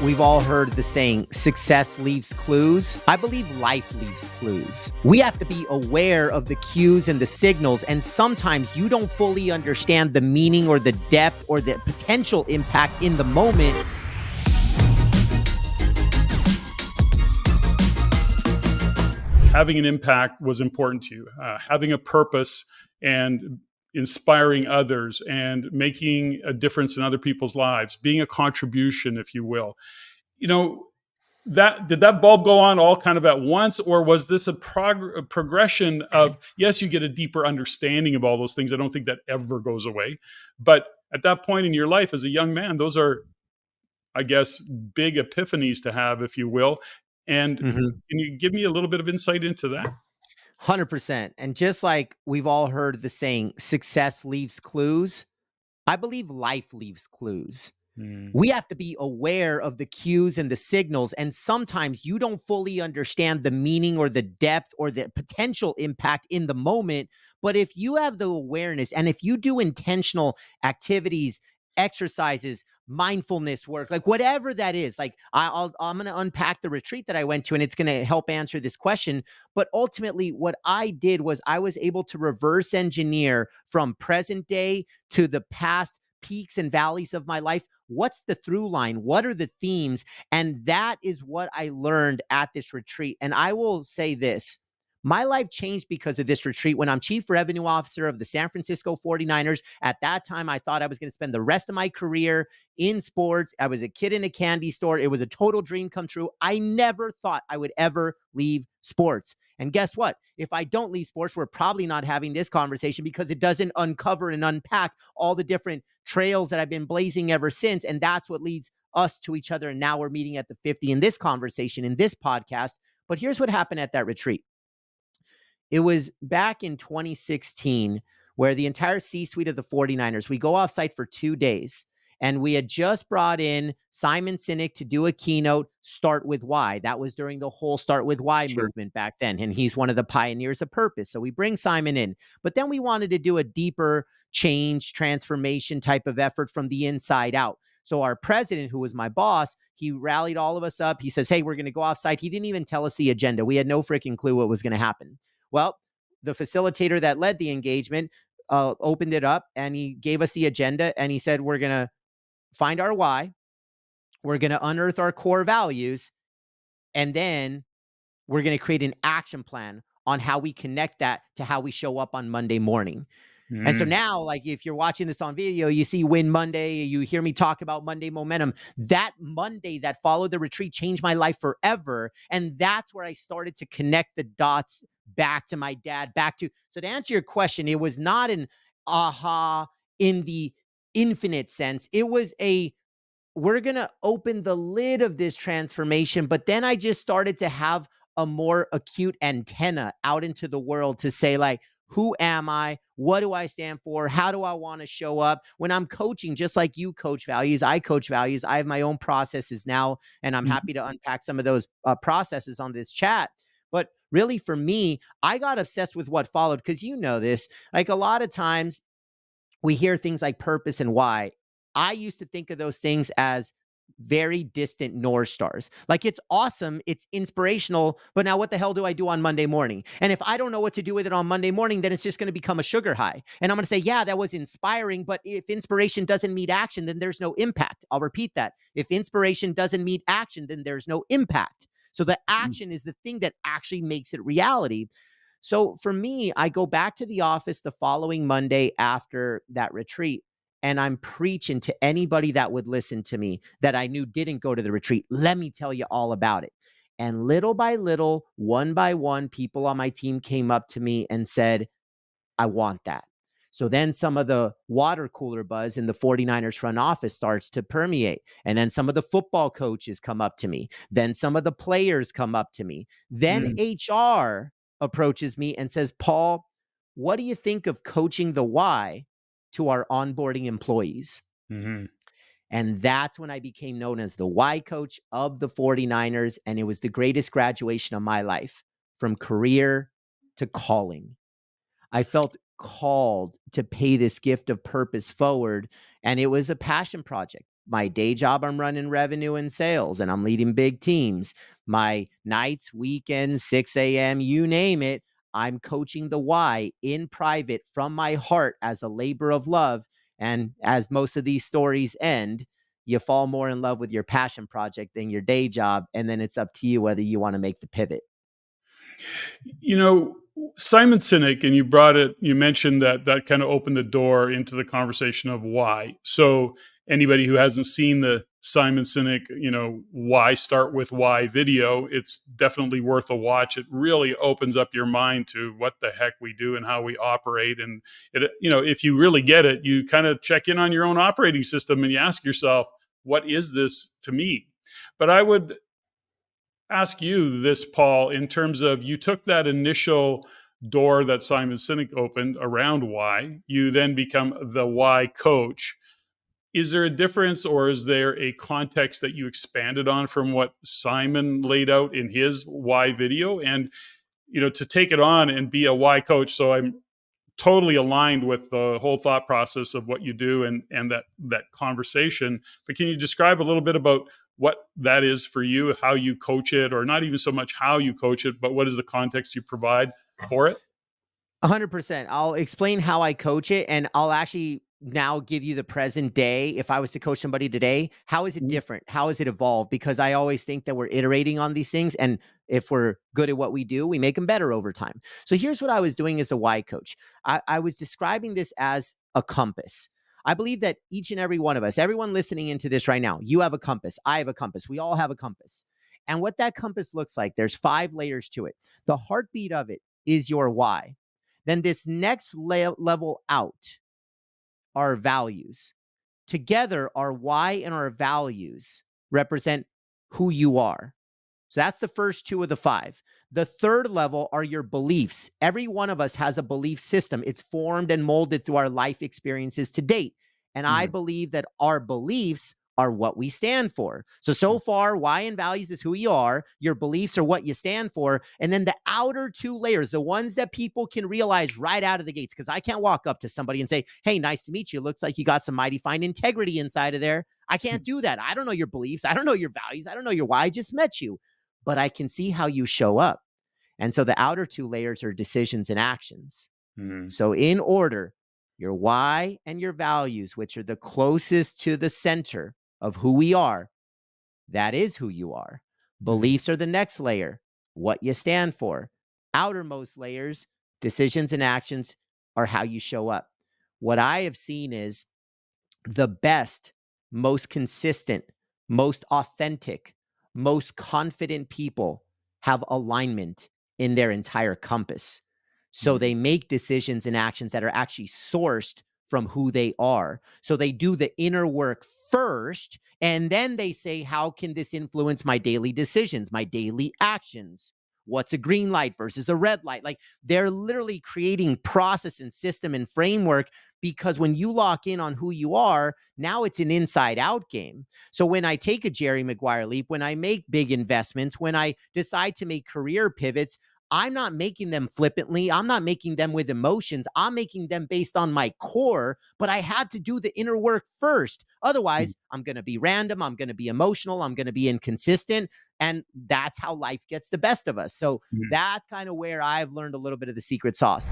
we've all heard the saying, success leaves clues. I believe life leaves clues. We have to be aware of the cues and the signals, and sometimes you don't fully understand the meaning or the depth or the potential impact in the moment. Having an impact was important to you, having a purpose and inspiring others and making a difference in other people's lives, being a contribution, if you will. You know, did that bulb go on all kind of at once, or was this a progression of, yes, you get a deeper understanding of all those things. I don't think that ever goes away. But at that point in your life as a young man, those are, I guess, big epiphanies to have, if you will. And can you give me a little bit of insight into that? 100%. And just like we've all heard the saying, success leaves clues, I believe life leaves clues. We have to be aware of the cues and the signals. And sometimes you don't fully understand the meaning or the depth or the potential impact in the moment. But if you have the awareness and if you do intentional activities, exercises, mindfulness work, like whatever that is, like I'm going to unpack the retreat that I went to, and it's going to help answer this question. But ultimately, what I did was I was able to reverse engineer from present day to the past peaks and valleys of my life. What's the through line? What are the themes? And that is what I learned at this retreat. And I will say this, my life changed because of this retreat. When I'm chief revenue officer of the San Francisco 49ers, at that time, I thought I was going to spend the rest of my career in sports. I was a kid in a candy store. It was a total dream come true. I never thought I would ever leave sports. And guess what? If I don't leave sports, we're probably not having this conversation, because it doesn't uncover and unpack all the different trails that I've been blazing ever since. And that's what leads us to each other. And now we're meeting at the 50 in this conversation, in this podcast. But here's what happened at that retreat. It was back in 2016 where the entire C-suite of the 49ers, we go off site for 2 days. And we had just brought in Simon Sinek to do a keynote, Start With Why. That was during the whole Start With Why movement back then. And he's one of the pioneers of purpose. So we bring Simon in. But then we wanted to do a deeper change, transformation type of effort from the inside out. So our president, who was my boss, he rallied all of us up. He says, hey, we're going to go off site. He didn't even tell us the agenda. We had no freaking clue what was going to happen. Well, the facilitator that led the engagement opened it up, and he gave us the agenda, and he said, we're going to find our why, we're going to unearth our core values, and then we're going to create an action plan on how we connect that to how we show up on Monday morning. And so now, like, if you're watching this on video, you see Win Monday, you hear me talk about Monday momentum. That Monday that followed the retreat changed my life forever. And that's where I started to connect the dots back to my dad, so to answer your question, it was not an aha in the infinite sense. It was we're going to open the lid of this transformation. But then I just started to have a more acute antenna out into the world to say, like, who am I? What do I stand for? How do I want to show up? When I'm coaching, just like you coach values, I coach values. I have my own processes now, and I'm happy to unpack some of those processes on this chat. But really, for me, I got obsessed with what followed, because you know this, like, a lot of times we hear things like purpose and why. I used to think of those things as very distant North Stars. Like, it's awesome, it's inspirational, but now what the hell do I do on Monday morning? And if I don't know what to do with it on Monday morning, then it's just going to become a sugar high. And I'm going to say, yeah, that was inspiring, but if inspiration doesn't meet action, then there's no impact. I'll repeat that. If inspiration doesn't meet action, then there's no impact. So the action is the thing that actually makes it reality. So for me, I go back to the office the following Monday after that retreat, and I'm preaching to anybody that would listen to me that I knew didn't go to the retreat. Let me tell you all about it. And little by little, one by one, people on my team came up to me and said, I want that. So then some of the water cooler buzz in the 49ers front office starts to permeate. And then some of the football coaches come up to me. Then some of the players come up to me. Then HR approaches me and says, Paul, what do you think of coaching the why to our onboarding employees? And that's when I became known as the why coach of the 49ers. And it was the greatest graduation of my life, from career to calling. I felt called to pay this gift of purpose forward. And it was a passion project. My day job, I'm running revenue and sales and I'm leading big teams. My nights, weekends, 6 a.m., you name it, I'm coaching the why in private from my heart as a labor of love. And as most of these stories end, you fall more in love with your passion project than your day job. And then it's up to you whether you want to make the pivot. You know, Simon Sinek, and you mentioned that that kind of opened the door into the conversation of why. So anybody who hasn't seen the Simon Sinek, why start with why video, it's definitely worth a watch. It really opens up your mind to what the heck we do and how we operate. And if you really get it, you kind of check in on your own operating system and you ask yourself, what is this to me? But I would ask you this, Paul, in terms of you took that initial door that Simon Sinek opened around why, you then become the why coach. Is there a difference, or is there a context that you expanded on from what Simon laid out in his why video? And, to take it on and be a why coach. So I'm totally aligned with the whole thought process of what you do and that conversation. But can you describe a little bit about what that is for you, how you coach it, or not even so much how you coach it, but what is the context you provide for it? 100%. I'll explain how I coach it, and I'll actually now give you the present day. If I was to coach somebody today, how is it Mhm. different? How has it evolved? Because I always think that we're iterating on these things. And if we're good at what we do, we make them better over time. So here's what I was doing as a why coach. I was describing this as a compass. I believe that each and every one of us, everyone listening into this right now, you have a compass. I have a compass. We all have a compass. And what that compass looks like, there's 5 layers to it. The heartbeat of it is your why. Then this next level out are values. Together, our why and our values represent who you are. So that's the first 2 of the 5. The third level are your beliefs. Every one of us has a belief system. It's formed and molded through our life experiences to date. And I Mhm. believe that our beliefs are what we stand for. So far, why and values is who you are. Your beliefs are what you stand for. And then the outer 2 layers, the ones that people can realize right out of the gates, because I can't walk up to somebody and say, hey, nice to meet you. Looks like you got some mighty fine integrity inside of there. I can't do that. I don't know your beliefs. I don't know your values. I don't know your why. I just met you, but I can see how you show up. And so the outer 2 layers are decisions and actions. Mhm. So in order, your why and your values, which are the closest to the center of who we are, that is who you are. Mhm. Beliefs are the next layer, what you stand for. Outermost layers, decisions and actions are how you show up. What I have seen is the best, most consistent, most authentic, most confident people have alignment in their entire compass. So they Mhm. make decisions and actions that are actually sourced from who they are. So they do the inner work first, and then they say, how can this influence my daily decisions, my daily actions? What's a green light versus a red light? Like they're literally creating process and system and framework, because when you lock in on who you are, now it's an inside out game. So when I take a Jerry Maguire leap, when I make big investments, when I decide to make career pivots, I'm not making them flippantly. I'm not making them with emotions. I'm making them based on my core, but I had to do the inner work first. Mhm. Otherwise, I'm going to be random. I'm going to be emotional. I'm going to be inconsistent. And that's how life gets the best of us. So Mhm. that's kind of where I've learned a little bit of the secret sauce.